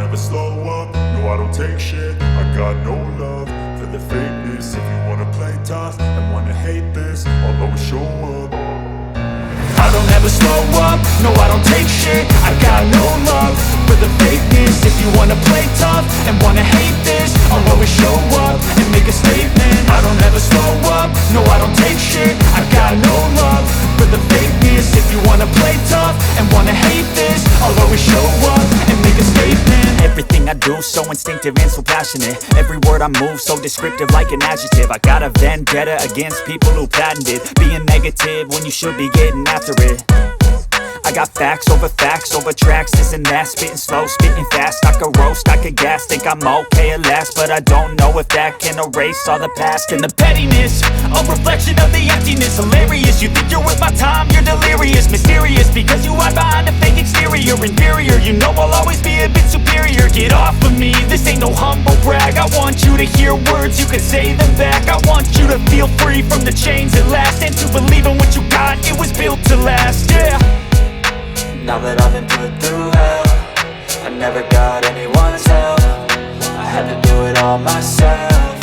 never slow up, no I don't take shit. I got no love for the fakeness. If you wanna play tough and wanna hate this, I'll always show up. I don't ever slow up, no I don't take shit. I got no love for the fakeness. If you wanna play tough and wanna hate this, I'll always show up and make a statement. I don't ever slow up, no I don't take shit. I got no love for the fakeness. If you wanna play tough and wanna hate this, I'll always show up and make a statement. Everything I do so instinctive and so passionate. Every word I move so descriptive like an adjective. I got a vendetta against people who patented being negative when you should be getting after it. I got facts over tracks, this and that. Spitting slow, spitting fast. I could roast, I could gas. Think I'm okay at last, but I don't know if that can erase all the past. And the pettiness, a reflection of the emptiness. Hilarious, you think you're worth my time, you're delirious. Mysterious, because you hide behind a fake exterior. Inferior, you know I'll always be a bit superior. Get off of me, this ain't no humble brag. I want you to hear words, you can say them back. I want you to feel free from the chains at last, and to believe in what you got, it was built to last, yeah. Now that I've been put through hell, I never got anyone's help. I had to do it all myself.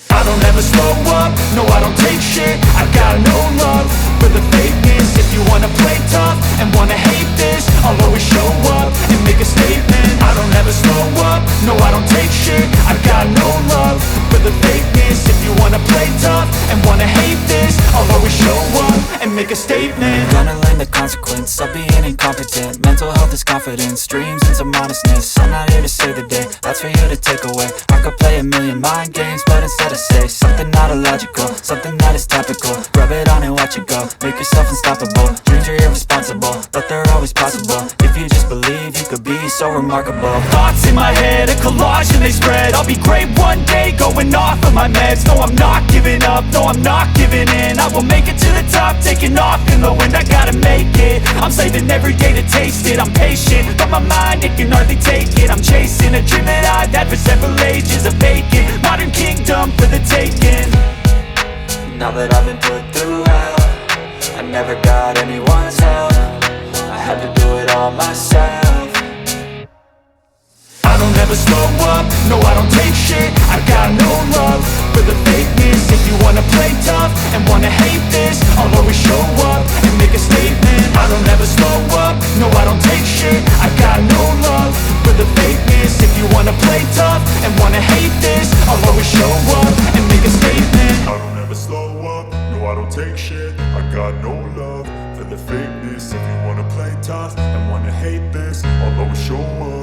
I don't ever slow up, no I don't take shit. I got no love for the fakeness. If you wanna play tough and wanna hate this, I'll always show up and make a statement. I don't ever slow up, no I don't take shit. I got no love for the fakeness. If you wanna play tough and wanna hate this, I'll always show up and make a statement. Gonna learn the consequence of being incompetent. Mental health is confidence, dreams and some honestness. I'm not here to save the day, that's for you to take away. I could play a million mind games, but instead I say something not illogical, something that is topical. Rub it on and watch it go, make yourself unstoppable. Dreams are irresponsible, but they're always possible. If you just believe, you could be so remarkable. Thoughts in my head, a collage and they spread. I'll be great one day, going off of my meds. No, I'm not giving up, no, I'm not giving in. I will make it to the top, taking off in the wind. I gotta make it, I'm saving every day to taste it. I'm patient, but my mind, it can hardly take it. I'm chasing a dream that I've had for several ages. A vacant, modern kingdom for the taking. Now that I've been put through hell, I never got anyone's help. I had to do it all myself. I don't ever slow up, no I don't take shit. I got no love for the fakeness. If you wanna play tough and wanna hate this, I'll always show up and make a statement. I don't ever slow up, no I don't take shit. I got no love for the fakeness. If you wanna play tough and wanna hate this, I'll always show up and make a statement. I don't ever slow up, no I don't take shit. I got no love for the fakeness. If you wanna play tough and wanna hate this, I'll always show up